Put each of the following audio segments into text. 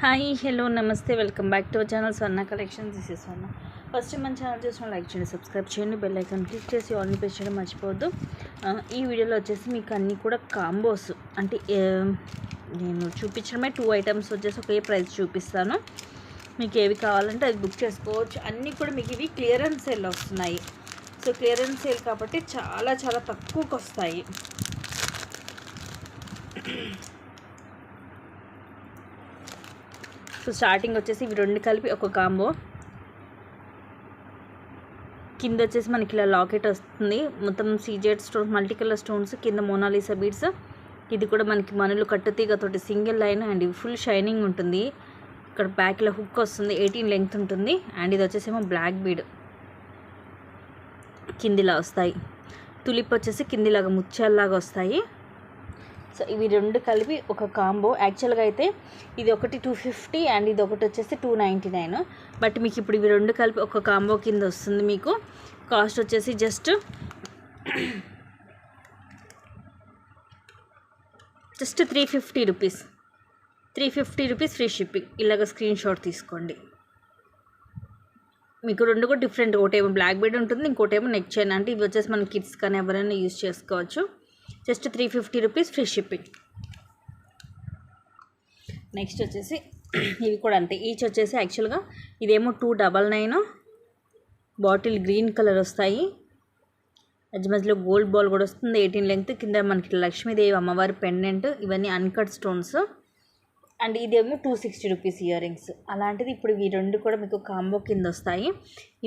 Hi hello నమస్తే welcome back to our channel Swarna collections. This is Swarna. First మన channel చూసిన like చేయండి, subscribe చేయండి, bell icon click చేసి all press చేయడం మర్చిపోవద్దు. ఈ వీడియోలో వచ్చేసి మీకు అన్నీ కూడా కాంబోస్ అంటే నేను చూపించడమే 2 ఐటమ్స్ వచ్చేసి ఒకే ప్రైస్ చూపిస్తాను. మీకు ఏవి కావాలంటే అది బుక్ చేసుకోవచ్చు. అన్నీ కూడా మీకు ఇవి క్లియరెన్స్ సేల్ వస్తున్నాయి. సో క్లియరెన్స్ సేల్ కాబట్టి చాలా చాలా తక్కువకి వస్తాయి. సో స్టార్టింగ్ వచ్చేసి ఇవి రెండు కలిపి ఒక కాంబో. కింద వచ్చేసి మనకి ఇలా లాకెట్ వస్తుంది, మొత్తం CZ stones, multi colour stones, కింద మోనాలిసా బీడ్స్. ఇది కూడా మనకి మనులు కట్టుతీగతోటి సింగిల్ లైన్ అండ్ ఇది ఫుల్ షైనింగ్ ఉంటుంది. ఇక్కడ బ్యాక్లో హుక్ వస్తుంది, 18 లెంగ్త్ ఉంటుంది. అండ్ ఇది వచ్చేసేమో బ్లాక్ బీడ్ కిందిలా వస్తాయి. తులిప్ వచ్చేసి కిందిలాగా ముత్యాల్లాగా వస్తాయి. సో ఇవి రెండు కలిపి ఒక కాంబో. యాక్చువల్గా అయితే ఇది ఒకటి 250 అండ్ ఇది ఒకటి వచ్చేసి 299. బట్ మీకు ఇప్పుడు ఇవి రెండు కలిపి ఒక కాంబో కింద వస్తుంది. మీకు కాస్ట్ వచ్చేసి just 350 rupees. 350 rupees free shipping. ఇలాగ స్క్రీన్ షాట్ తీసుకోండి. మీకు రెండు కూడా డిఫరెంట్, ఒకటేమో బ్లాక్ బీడ్ ఉంటుంది, ఇంకోటేమో నెక్ చైన్. అంటే ఇవి వచ్చేసి మన కిడ్స్ కానీ ఎవరైనా యూజ్ చేసుకోవచ్చు. Just 350 rupees free shipping. Next వచ్చేసి ఇవి కూడా అంతే. ఈచ్ వచ్చేసి యాక్చువల్గా ఇదేమో 299. బాటిల్ గ్రీన్ కలర్ వస్తాయి. మధ్య మధ్యలో గోల్డ్ బాల్ కూడా వస్తుంది, 18 లెంగ్త్. కింద మనకి లక్ష్మీదేవి అమ్మవారి పెండెంట్, ఇవన్నీ అన్కట్ స్టోన్స్. అండ్ ఇదేమో 260 రూపీస్ ఇయర్ రింగ్స్. అలాంటిది ఇప్పుడు ఇవి రెండు కూడా మీకు కాంబో కింద వస్తాయి.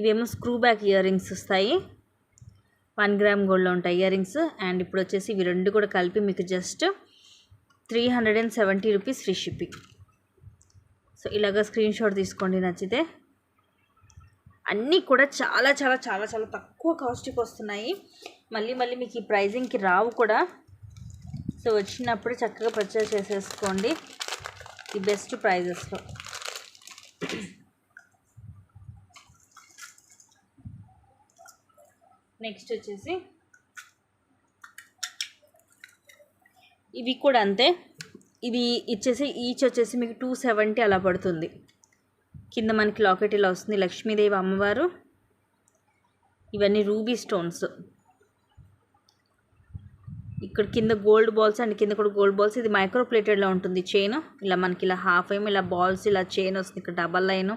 ఇవేమో స్క్రూ బ్యాక్ ఇయర్ రింగ్స్ వస్తాయి, 1 గ్రామ్ గోల్డ్లో ఉంటాయి ఇయర్ రింగ్స్. అండ్ ఇప్పుడు వచ్చేసి ఇవి రెండు కూడా కలిపి మీకు just 370 rupees free shipping. So ఇలాగ స్క్రీన్ షాట్ తీసుకోండి నచ్చితే. అన్నీ కూడా చాలా చాలా చాలా చాలా తక్కువ కాస్ట్కి వస్తున్నాయి. మళ్ళీ మళ్ళీ మీకు ఈ ప్రైజింగ్కి రావు కూడా. సో వచ్చినప్పుడు చక్కగా పర్చేస్ చేసేసుకోండి ఈ బెస్ట్ ప్రైజెస్లో. నెక్స్ట్ వచ్చేసి ఇవి కూడా అంతే. ఇది ఇచ్చేసి ఈచ్ వచ్చేసి మీకు 270 అలా పడుతుంది. కింద మనకి లాకెట్ ఇలా వస్తుంది, లక్ష్మీదేవి అమ్మవారు. ఇవన్నీ రూబీ స్టోన్స్. ఇక్కడ కింద గోల్డ్ బాల్స్ అండ్ కింద కూడా గోల్డ్ బాల్స్. ఇది మైక్రో ప్లేటెడ్లో ఉంటుంది చైన్. ఇలా మనకి ఇలా హాఫ్ ఏమో ఇలా బాల్స్ ఇలా చైన్ వస్తుంది. ఇక్కడ డబల్ లైన్,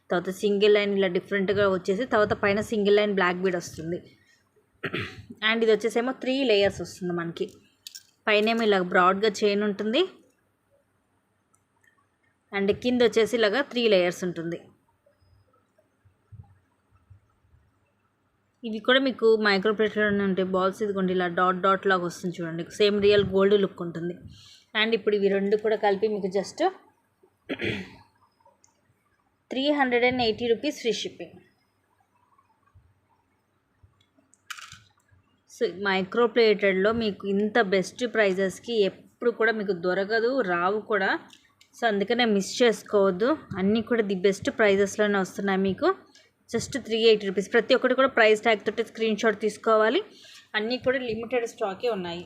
తర్వాత సింగిల్ లైన్ ఇలా డిఫరెంట్గా వచ్చేసి, తర్వాత పైన సింగిల్ లైన్ బ్లాక్ బీడ్ వస్తుంది. అండ్ ఇది వచ్చేసేమో 3 లేయర్స్ వస్తుంది మనకి. పైన ఏమో ఇలా బ్రాడ్గా చైన్ ఉంటుంది అండ్ కింద వచ్చేసి ఇలాగా 3 లేయర్స్ ఉంటుంది. ఇవి కూడా మీకు మైక్రో ప్లేటెడ్లోనే ఉంటాయి బాల్స్. ఇదిగోండి ఇలా డాట్ డాట్ లాగా వస్తుంది చూడండి, సేమ్ రియల్ గోల్డ్ లుక్ ఉంటుంది. అండ్ ఇప్పుడు ఇవి రెండు కూడా కలిపి మీకు just 380 rupees free shipping. So micro ప్లేటెడ్లో మీకు ఇంత బెస్ట్ ప్రైజెస్కి ఎప్పుడు కూడా మీకు దొరకదు, రావు కూడా. సో అందుకనే మిస్ చేసుకోవద్దు. అన్నీ కూడా ది బెస్ట్ ప్రైజెస్లోనే వస్తున్నాయి మీకు. Just 380 rupees. ప్రతి ఒక్కటి కూడా ప్రైస్ ట్యాగ్ తోటి స్క్రీన్ షాట్ తీసుకోవాలి. అన్నీ కూడా లిమిటెడ్ స్టాకే ఉన్నాయి.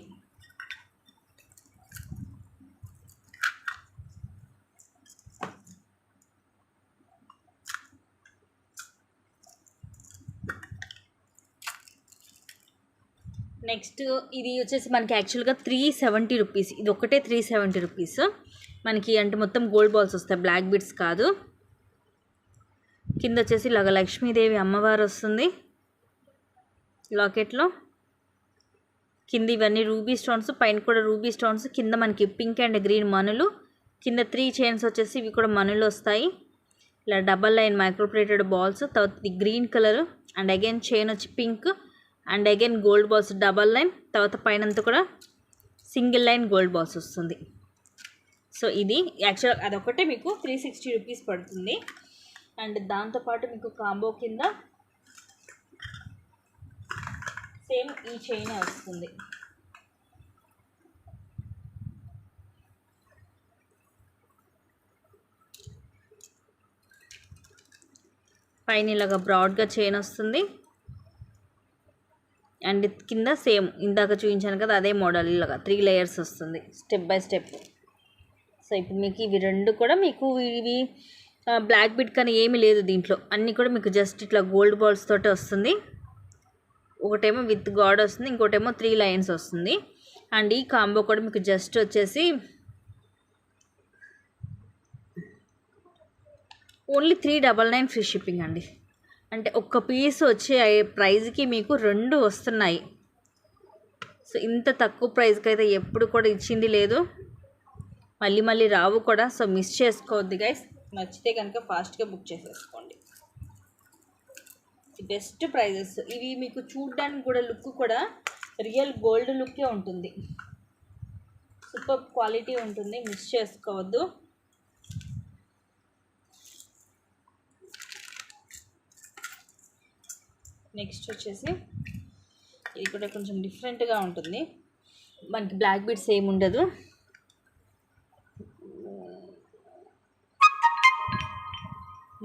నెక్స్ట్ ఇది వచ్చేసి మనకి యాక్చువల్గా 370 రూపీస్. ఇది ఒకటే 370 రూపీస్ మనకి. అంటే మొత్తం గోల్డ్ బాల్స్ వస్తాయి, బ్లాక్ బీడ్స్ కాదు. కింద వచ్చేసి ఇలాగ లక్ష్మీదేవి అమ్మవారు వస్తుంది లాకెట్లో. కింద ఇవన్నీ రూబీ స్టోన్స్, పైన కూడా రూబీ స్టోన్స్. కింద మనకి పింక్ అండ్ గ్రీన్ మనులు. కింద 3 చైన్స్ వచ్చేసి ఇవి కూడా మనులు వస్తాయి. ఇలా double line micro plated balls, తర్వాత green colour and again chain వచ్చి pink and again gold balls double line, తర్వాత పైనంతా కూడా సింగిల్ లైన్ గోల్డ్ బాల్స్ వస్తుంది. సో ఇది యాక్చువల్ అదొకటే మీకు 360 రూపీస్ పడుతుంది. అండ్ దాంతోపాటు మీకు కాంబో కింద సేమ్ ఈ చైన్ వస్తుంది. పైన ఇలాగా బ్రాడ్గా చైన్ వస్తుంది అండ్ కింద సేమ్ ఇందాక చూపించాను కదా అదే మోడల్, ఇలాగా 3 లేయర్స్ వస్తుంది స్టెప్ బై స్టెప్. సో ఇప్పుడు మీకు ఇవి రెండు కూడా మీకు ఇవి బ్లాక్ బిట్ కానీ ఏమీ లేదు దీంట్లో, అన్నీ కూడా మీకు జస్ట్ ఇట్లా గోల్డ్ బాల్స్ తోటి వస్తుంది. ఒకటేమో విత్ గాడ్ వస్తుంది, ఇంకోటేమో 3 లైన్స్ వస్తుంది. అండ్ ఈ కాంబో కూడా మీకు జస్ట్ వచ్చేసి ఓన్లీ 399 ఫ్రీ షిప్పింగ్ అండి. అంటే ఒక్క పీస్ వచ్చే ప్రైస్కి మీకు 2 వస్తున్నాయి. సో ఇంత తక్కువ ప్రైస్కి అయితే ఎప్పుడు కూడా ఇచ్చింది లేదు, మళ్ళీ మళ్ళీ రావు కూడా. సో మిస్ చేసుకోవద్దు గైస్, నచ్చితే కనుక ఫాస్ట్గా బుక్ చేసేసుకోండి. బెస్ట్ ప్రైజెస్ ఇవి. మీకు చూడడానికి కూడా లుక్ కూడా రియల్ గోల్డ్ లుక్కే ఉంటుంది, సూపర్ క్వాలిటీ ఉంటుంది, మిస్ చేసుకోవద్దు. నెక్స్ట్ వచ్చేసి ఇది కూడా కొంచెం డిఫరెంట్గా ఉంటుంది, మనకి బ్లాక్ బీడ్స్ ఏమి ఉండదు.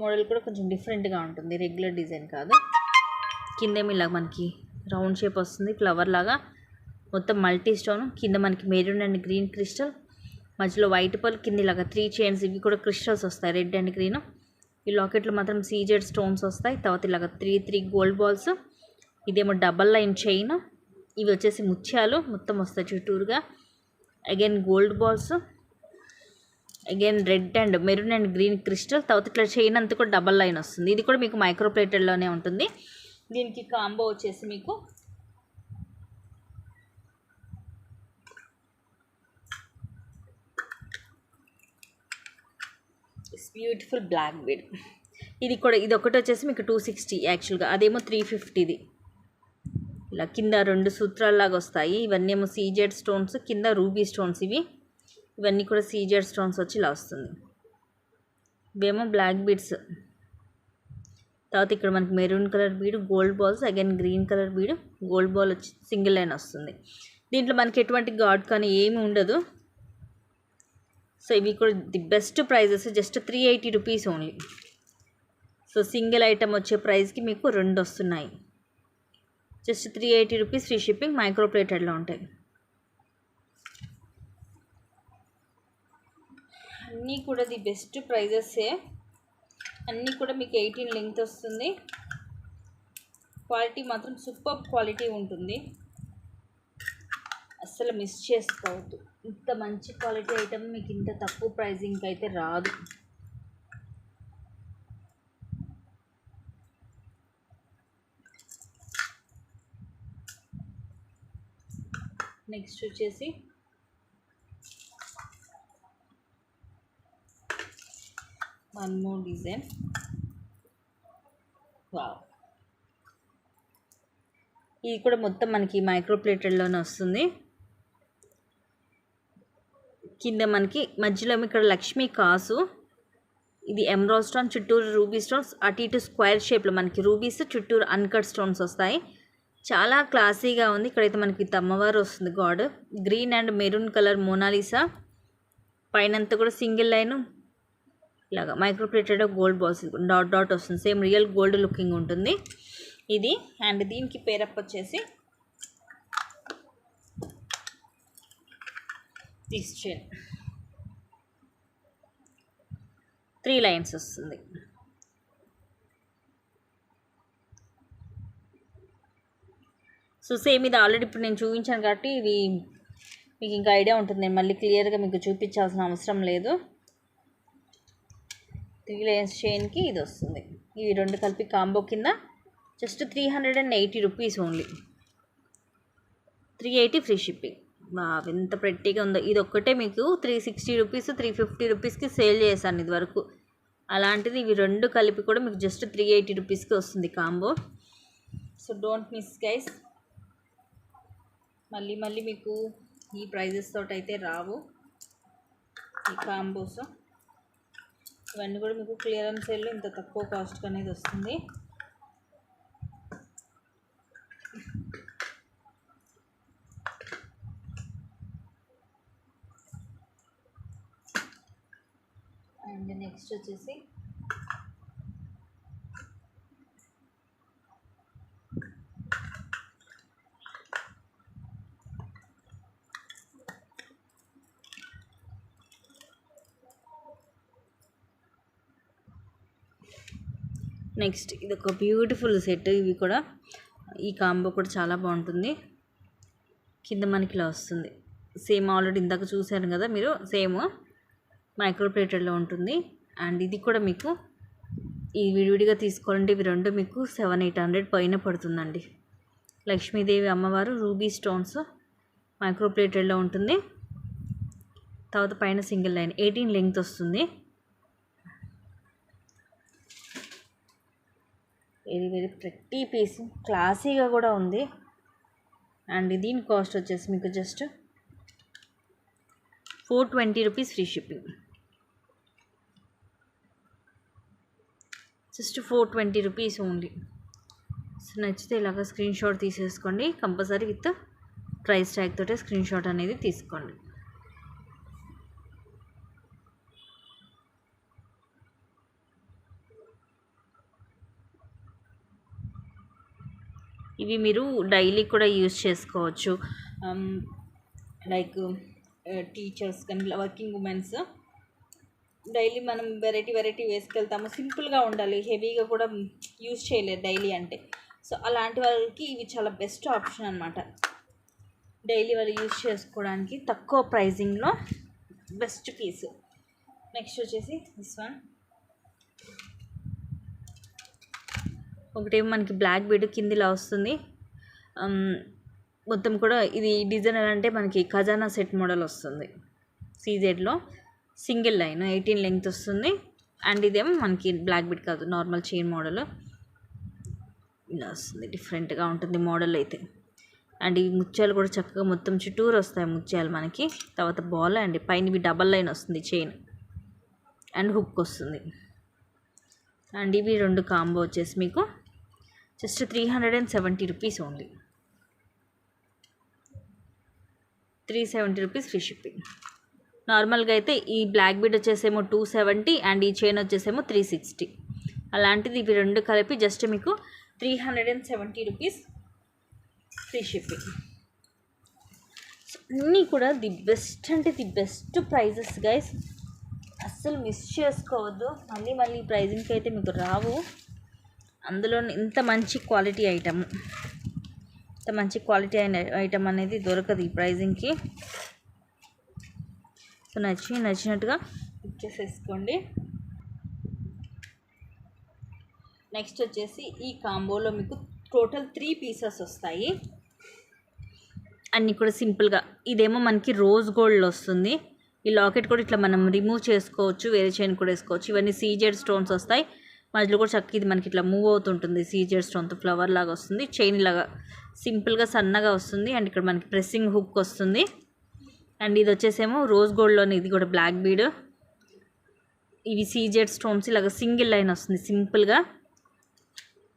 మోడల్ కూడా కొంచెం డిఫరెంట్గా ఉంటుంది, రెగ్యులర్ డిజైన్ కాదు. కిందేమో ఇలా మనకి రౌండ్ షేప్ వస్తుంది, ఫ్లవర్ లాగా. మొత్తం మల్టీ స్టోన్, కింద మనకి మెరూన్ అండ్ గ్రీన్ క్రిస్టల్, మధ్యలో వైట్ పల్, కింద ఇలాగా 3 చైన్స్, ఇవి కూడా క్రిస్టల్స్ వస్తాయి, రెడ్ అండ్ గ్రీన్. ఈ లాకెట్లో మాత్రం సీజెడ్ స్టోన్స్ వస్తాయి. తర్వాత ఇలాగ 3 గోల్డ్ బాల్స్, ఇదేమో డబల్ లైన్ చైన్, ఇవి వచ్చేసి ముత్యాలు మొత్తం వస్తాయి చుట్టూరుగా. Again gold balls, again red and maroon and green crystal. తర్వాత ఇట్లా చైన్ అంతా కూడా డబల్ లైన్ వస్తుంది. ఇది కూడా మీకు మైక్రో ప్లేటెడ్లోనే ఉంటుంది. దీనికి కాంబో వచ్చేసి మీకు బ్యూటిఫుల్ బ్లాక్ బీడ్. ఇది ఒకటి వచ్చేసి మీకు 260 యాక్చువల్గా, అదేమో 350. ఇలా కింద 2 సూత్రాల్లాగా వస్తాయి. ఇవన్నీ ఏమో సీజెడ్ స్టోన్స్, కింద రూబీ స్టోన్స్. ఇవన్నీ కూడా సీజెడ్ స్టోన్స్ వచ్చి ఇలా వస్తుంది. ఇవేమో బ్లాక్ బీడ్స్. తర్వాత ఇక్కడ మనకి maroon colour bead, gold balls, again green colour bead, gold ball వచ్చి సింగిల్ లైన్ వస్తుంది. దీంట్లో మనకి ఎటువంటి గాడ్ కానీ ఏమి ఉండదు. సో ఇవి కూడా the best prices, just 380 rupees only. So single item వచ్చే ప్రైస్కి మీకు 2 వస్తున్నాయి. Just 380 rupees free shipping, micro ప్లేటెడ్లో ఉంటాయి. అన్నీ కూడా ది బెస్ట్ ప్రైజెసే, అన్నీ కూడా మీకు 18 లెంగ్త్ వస్తుంది. క్వాలిటీ మాత్రం సూపర్ క్వాలిటీ ఉంటుంది, అస్సలు మిస్ చేసుకోవద్దు. ఇంత మంచి క్వాలిటీ ఐటమ్ మీకు ఇంత తక్కువ ప్రైజింగ్కి అయితే రాదు. నెక్స్ట్ వచ్చేసి వన్ మోర్ డిజైన్. వావ్, ఇది కూడా మొత్తం మనకి మైక్రో ప్లేటెడ్లోనే వస్తుంది. కింద మనకి మధ్యలో ఇక్కడ లక్ష్మీ కాసు, ఇది ఎమరాల్డ్ స్టోన్, చుట్టూరు రూబీ స్టోన్స్, అటు ఇటు స్క్వేర్ షేప్లో మనకి రూబీస్, చుట్టూరు అన్కట్ స్టోన్స్ వస్తాయి. చాలా క్లాసీగా ఉంది. ఇక్కడైతే మనకి అమ్మవారు వస్తుంది, god. Green and maroon colour Mona Lisa, పైనంతా కూడా సింగిల్ లైన్ ఇలాగా micro plated gold balls, dot dot వస్తుంది, సేమ్ రియల్ గోల్డ్ లుకింగ్ ఉంటుంది ఇది. అండ్ దీనికి పేరప్ వచ్చేసి దిస్ చైన్ 3 లైన్స్ వస్తుంది. సో సేమ్ ఇది ఆల్రెడీ ఇప్పుడు నేను చూపించాను కాబట్టి ఇవి మీకు ఇంకా ఐడియా ఉంటుంది, నేను మళ్ళీ క్లియర్గా మీకు చూపించాల్సిన అవసరం లేదు. 3 లైన్స్ చైన్కి ఇది వస్తుంది. ఇవి 2 కలిపి కాంబో కింద just 380 rupees only, 380 free shipping. ఎంత ప్రెట్టీగా ఉందో. ఇది ఒక్కటే మీకు 360 రూపీస్ 350 రూపీస్కి సేల్ చేశాను ఇది వరకు. అలాంటిది ఇవి 2 కలిపి కూడా మీకు జస్ట్ 380 రూపీస్కి వస్తుంది combo. So don't miss guys, మళ్ళీ మళ్ళీ మీకు ఈ ప్రైజెస్ తోటి అయితే రావు ఈ కాంబోస్. ఇవన్నీ కూడా మీకు క్లియరెన్స్ సేల్లో ఇంత తక్కువ కాస్ట్కి అనేది వస్తుంది. అండ్ నెక్స్ట్ వచ్చేసి నెక్స్ట్ ఇది ఒక బ్యూటిఫుల్ సెట్. ఇవి కూడా ఈ కాంబో కూడా చాలా బాగుంటుంది. కింద మనకి ఇలా వస్తుంది. సేమ్ ఆల్రెడీ ఇందాక చూసారు కదా మీరు, సేమ్ మైక్రో ప్లేటెడ్లో ఉంటుంది. అండ్ ఇది కూడా మీకు ఈ విడివిడిగా తీసుకోవాలంటే ఇవి రెండు మీకు 700-800 పైన పడుతుందండి. లక్ష్మీదేవి అమ్మవారు రూబీ స్టోన్స్ మైక్రో ప్లేటెడ్లో ఉంటుంది. తర్వాత పైన సింగిల్ లైన్ 18 లెంగ్త్ వస్తుంది. వెరీ వెరీ ప్రెట్టి పీస్, క్లాసీగా కూడా ఉంది. అండ్ దీని కాస్ట్ వచ్చేసి మీకు just 420 rupees free shipping. Just 420 rupees only. So నచ్చితే ఇలాగ స్క్రీన్ షాట్ తీసేసుకోండి. కంపల్సరీ విత్ ప్రైస్ ట్యాగ్ తోటే స్క్రీన్ షాట్ అనేది తీసుకోండి. ఇవి మీరు డైలీ కూడా యూజ్ చేసుకోవచ్చు. లైక్ టీచర్స్ కానీ వర్కింగ్ ఉమెన్స్ డైలీ మనం వెరైటీ వేసుకెళ్తాము. సింపుల్గా ఉండాలి, హెవీగా కూడా యూజ్ చేయలేరు డైలీ అంటే. సో అలాంటి వాళ్ళకి ఇవి చాలా బెస్ట్ ఆప్షన్ అనమాట. డైలీ వాళ్ళు యూజ్ చేసుకోవడానికి తక్కువ ప్రైజింగ్లో బెస్ట్ పీస్. నెక్స్ట్ వచ్చేసి దిస్ వన్. ఒకటేమో మనకి బ్లాక్ బీడ్ కింద ఇలా వస్తుంది. మొత్తం కూడా ఇది డిజైన్ అంటే మనకి ఖజానా సెట్ మోడల్ వస్తుంది. సీజెడ్లో సింగిల్ లైన్ 18 లెంగ్త్ వస్తుంది. అండ్ ఇదేమో మనకి బ్లాక్ బీడ్ కాదు, నార్మల్ చైన్ మోడల్ ఇలా వస్తుంది. డిఫరెంట్గా ఉంటుంది మోడల్ అయితే. అండ్ ఈ ముత్యాలు కూడా చక్కగా మొత్తం చుట్టూరు వస్తాయి ముత్యాలు మనకి. తర్వాత బాల్ అండ్ పైన ఇవి డబల్ లైన్ వస్తుంది చైన్ అండ్ హుక్ వస్తుంది. అండ్ ఇవి రెండు కాంబో వచ్చేసి మీకు just 370 rupees only. 370 rupees free shipping. నార్మల్గా అయితే ఈ బ్లాక్ బీడ్ వచ్చేసేమో 270 అండ్ ఈ చైన్ వచ్చేసేమో 360. అలాంటిది ఇవి రెండు కలిపి జస్ట్ మీకు 370 రూపీస్ ఫ్రీ షిప్పింగ్. అన్నీ కూడా ది బెస్ట్ అంటే ది బెస్ట్ ప్రైజెస్ గైస్. అస్సలు మిస్ చేసుకోవద్దు. మళ్ళీ ఈ ప్రైజింగ్కి అయితే మీకు రావు. అందులో ఇంత మంచి క్వాలిటీ ఐటమ్, ఇంత మంచి క్వాలిటీ అయిన ఐటమ్ అనేది దొరకదు ఈ ప్రైజింగ్కి. సో నచ్చినట్టుగా ఇచ్చేసేసుకోండి. నెక్స్ట్ వచ్చేసి ఈ కాంబోలో మీకు టోటల్ 3 పీసెస్ వస్తాయి. అన్నీ కూడా సింపుల్గా. ఇదేమో మనకి రోజ్ గోల్డ్లో వస్తుంది. ఈ లాకెట్ కూడా ఇట్లా మనం రిమూవ్ చేసుకోవచ్చు, వేరే చైన్ కూడా వేసుకోవచ్చు. ఇవన్నీ సీజెడ్ స్టోన్స్ వస్తాయి. మధ్యలో కూడా చక్కగా ఇది మనకి ఇట్లా మూవ్ అవుతుంటుంది. సీజెడ్ స్టోన్తో ఫ్లవర్ లాగా వస్తుంది. చైన్ లాగా సింపుల్గా సన్నగా వస్తుంది. అండ్ ఇక్కడ మనకి ప్రెస్సింగ్ హుక్ వస్తుంది. అండ్ ఇది వచ్చేసేమో రోజ్ గోల్డ్లోని ఇది కూడా బ్లాక్ బీడ్. ఇవి సీజెడ్ స్టోన్స్ ఇలాగ సింగిల్ లైన్ వస్తుంది సింపుల్గా.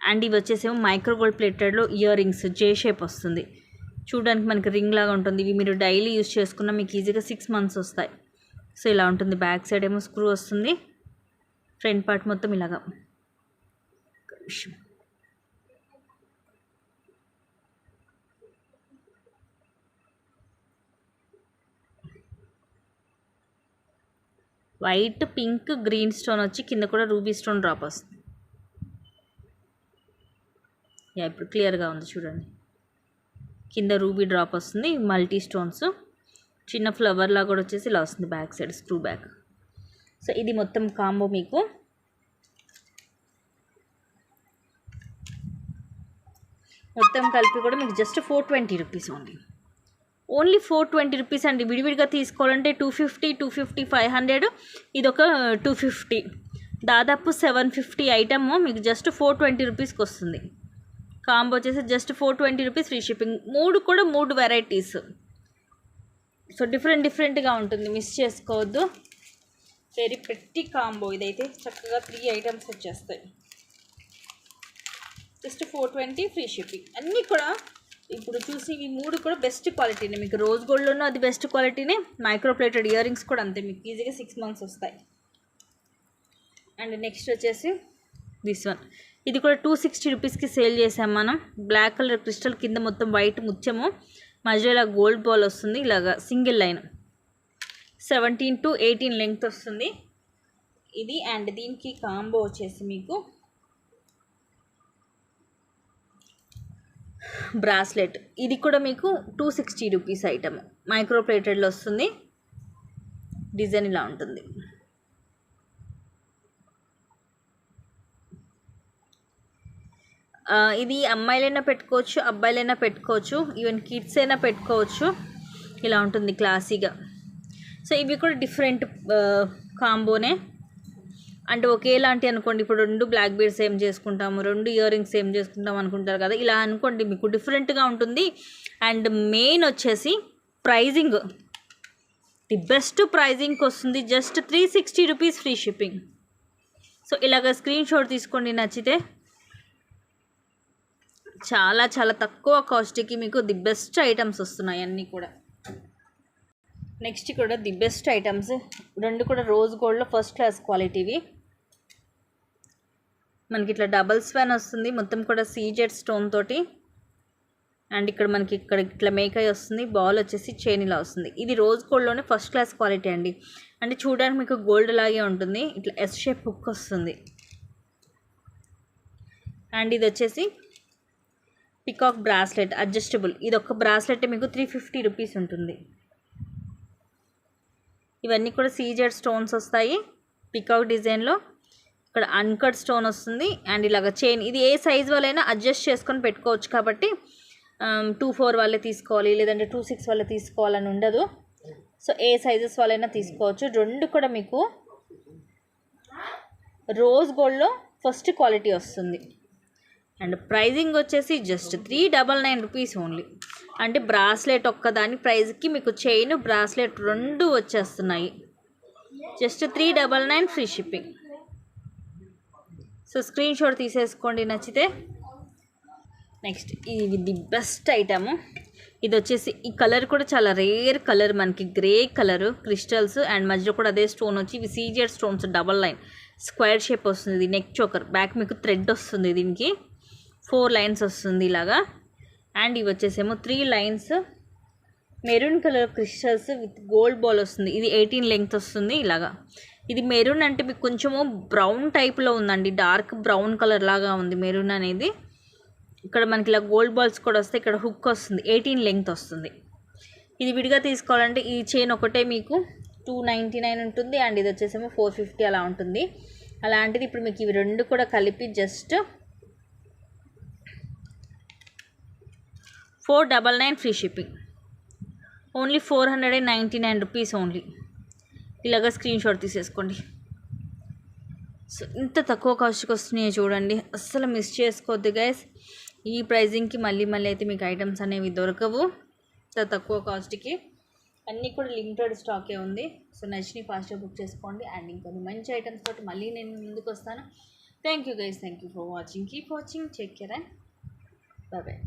అండ్ ఇవి వచ్చేసేమో మైక్రో గోల్డ్ ప్లేటెడ్లో ఇయర్ రింగ్స్ జే షేప్ వస్తుంది. చూడడానికి మనకి రింగ్ లాగా ఉంటుంది. ఇవి మీరు డైలీ యూజ్ చేసుకున్న మీకు ఈజీగా 6 months వస్తాయి. సో ఇలా ఉంటుంది. బ్యాక్ సైడ్ ఏమో స్క్రూ వస్తుంది. ఫ్రంట్ పార్ట్ మొత్తం ఇలాగా వైట్, పింక్, గ్రీన్ స్టోన్ వచ్చి కింద కూడా రూబీ స్టోన్ డ్రాప్ వస్తుంది. ఇప్పుడు క్లియర్గా ఉంది చూడండి. కింద రూబీ డ్రాప్ వస్తుంది. మల్టీ స్టోన్స్ చిన్న ఫ్లవర్ లాగా కూడా వచ్చేసి ఇలా వస్తుంది back side screw back. So ఇది మొత్తం కాంబో మీకు మొత్తం కలిపి కూడా మీకు జస్ట్ 420 రూపీస్ ఓన్లీ 420 రూపీస్ అండి. విడివిడిగా తీసుకోవాలంటే 250, 250, 500, ఇదొక 250, దాదాపు 750 ఐటమ్ మీకు జస్ట్ 420 రూపీస్కి వస్తుంది. కాంబో వచ్చేసి జస్ట్ 420 రూపీస్ ఫ్రీ షిప్పింగ్. కూడా 3 వెరైటీస్. సో డిఫరెంట్గా ఉంటుంది, మిస్ చేసుకోవద్దు. వెరీ ప్రెట్టి కాంబో ఇదైతే. చక్కగా 3 ఐటమ్స్ వచ్చేస్తాయి. Just 420 free shipping. అన్నీ కూడా ఇప్పుడు చూసి ఇవి 3 కూడా బెస్ట్ క్వాలిటీనే. మీకు రోజ్ గోల్డ్లోనూ అది బెస్ట్ క్వాలిటీనే. మైక్రో ప్లేటెడ్ ఇయర్ రింగ్స్ కూడా అంతే, మీకు ఈజీగా 6 months వస్తాయి. అండ్ నెక్స్ట్ వచ్చేసి దిస్ వన్. ఇది కూడా 260 రూపీస్కి సేల్ చేసాం మనం. బ్లాక్ కలర్ క్రిస్టల్ కింద మొత్తం వైట్ ముత్యము, మధ్యలో ఇలా గోల్డ్ బాల్ వస్తుంది. ఇలాగా సింగిల్ లైన్ 17 to 18 లెంగ్త్ వస్తుంది ఇది. అండ్ దీనికి కాంబో వచ్చేసి మీకు బ్రాస్లెట్, ఇది కూడా మీకు 260 రూపీస్ ఐటమ్. మైక్రో ప్లేటెడ్లో వస్తుంది. డిజైన్ ఇలా ఉంటుంది. ఇది అమ్మాయిలైనా పెట్టుకోవచ్చు, అబ్బాయిలైనా పెట్టుకోవచ్చు, ఈవెన్ కిడ్స్ అయినా పెట్టుకోవచ్చు. ఇలా ఉంటుంది క్లాసీగా. సో ఇవి కూడా డిఫరెంట్ కాంబోనే. అంటే ఒకేలాంటి అనుకోండి, ఇప్పుడు 2 బ్లాక్ బీడ్స్ ఏం చేసుకుంటాము, 2 ఇయర్ రింగ్స్ ఏం చేసుకుంటాం అనుకుంటారు కదా, ఇలా అనుకోండి మీకు డిఫరెంట్గా ఉంటుంది. అండ్ మెయిన్ వచ్చేసి ప్రైజింగ్, ది బెస్ట్ ప్రైజింగ్కి వస్తుంది. Just 360 rupees free shipping. So ఇలాగ స్క్రీన్ షాట్ తీసుకోండి నచ్చితే. చాలా చాలా తక్కువ కాస్ట్కి మీకు ది బెస్ట్ ఐటమ్స్ వస్తున్నాయి అన్నీ కూడా. నెక్స్ట్ కూడా ది బెస్ట్ ఐటమ్స్, 2 కూడా రోజ్ గోల్డ్లో ఫస్ట్ క్లాస్ క్వాలిటీవి. మనకి ఇట్లా డబల్ స్వాన్ వస్తుంది, మొత్తం కూడా సీజెడ్ స్టోన్ తోటి. అండ్ ఇక్కడ మనకి ఇక్కడ ఇట్లా మేకై వస్తుంది, బాల్ వచ్చేసి చైన్ ఇలా వస్తుంది. ఇది రోజ్ గోల్డ్లోనే ఫస్ట్ క్లాస్ క్వాలిటీ అండి. అంటే చూడడానికి మీకు గోల్డ్ లాగే ఉంటుంది. ఇట్లా ఎస్ షేప్ హుక్ వస్తుంది. అండ్ ఇది వచ్చేసి పికాక్ బ్రాస్లెట్ అడ్జస్టబుల్. ఇది ఒక బ్రాస్లెట్ మీకు 350 రూపీస్ ఉంటుంది. ఇవన్నీ కూడా సీజెడ్ స్టోన్స్ వస్తాయి పికాక్ డిజైన్లో. ఇక్కడ అన్కట్ స్టోన్ వస్తుంది. అండ్ ఇలాగ చైన్, ఇది ఏ సైజ్ వాళ్ళైనా అడ్జస్ట్ చేసుకొని పెట్టుకోవచ్చు. కాబట్టి 2-4 వాళ్ళే తీసుకోవాలి, లేదంటే 2-6 వాళ్ళే తీసుకోవాలని ఉండదు. సో ఏ సైజెస్ వాళ్ళైనా తీసుకోవచ్చు. 2 కూడా మీకు రోజ్ గోల్డ్లో ఫస్ట్ క్వాలిటీ వస్తుంది. అండ్ ప్రైజింగ్ వచ్చేసి జస్ట్ 399 రూపీస్ ఓన్లీ. అంటే బ్రాస్లెట్ ఒక్కదాని ప్రైజ్కి మీకు చైన్ బ్రాస్లెట్ 2 వచ్చేస్తున్నాయి. Just 399 free shipping. So screen shot తీసేసుకోండి నచ్చితే. నెక్స్ట్ ఇది ది బెస్ట్ ఐటము. ఇది వచ్చేసి ఈ కలర్ కూడా చాలా రేర్ కలర్, మనకి గ్రే కలరు క్రిస్టల్స్ అండ్ మధ్యలో కూడా అదే స్టోన్ వచ్చి ఇవి CZ stones, double line square shape వస్తుంది. ఇది నెక్ చోకర్, బ్యాక్ మీకు థ్రెడ్ వస్తుంది, దీనికి 4 లైన్స్ వస్తుంది ఇలాగా. అండ్ ఇవి వచ్చేసేమో 3 lines maroon colour crystals with gold ball వస్తుంది. ఇది 18 లెంగ్త్ వస్తుంది ఇలాగా. ఇది మెరూన్ అంటే మీకు కొంచెము బ్రౌన్ టైప్లో ఉందండి, డార్క్ బ్రౌన్ కలర్ లాగా ఉంది మెరూన్ అనేది. ఇక్కడ మనకి ఇలా గోల్డ్ బాల్స్ కూడా వస్తాయి. ఇక్కడ హుక్ వస్తుంది, 18 లెంగ్త్ వస్తుంది. ఇది విడిగా తీసుకోవాలంటే ఈ చైన్ ఒకటే మీకు 299 ఉంటుంది. అండ్ ఇది వచ్చేసేమో 450 అలా ఉంటుంది. అలాంటిది ఇప్పుడు మీకు ఇవి 2 కూడా కలిపి just 499 free shipping. Only 499 rupees only. ఇలాగ స్క్రీన్ షాట్ తీసేసుకోండి. సో ఇంత తక్కువ కాస్ట్కి వస్తున్నాయో చూడండి, అస్సలు మిస్ చేసుకోవద్దు గైస్. ఈ ప్రైజింగ్కి మళ్ళీ అయితే మీకు ఐటమ్స్ అనేవి దొరకవు ఇంత తక్కువ కాస్ట్కి. అన్నీ కూడా లిమిటెడ్ స్టాకే ఉంది. సో నచ్చిని ఫాస్ట్గా బుక్ చేసుకోండి. అండ్ ఇంకొన్ని మంచి ఐటమ్స్ తోటి మళ్ళీ నేను ముందుకు వస్తాను. Thank you guys, thank you for watching. Keep watching, take care and bye bye.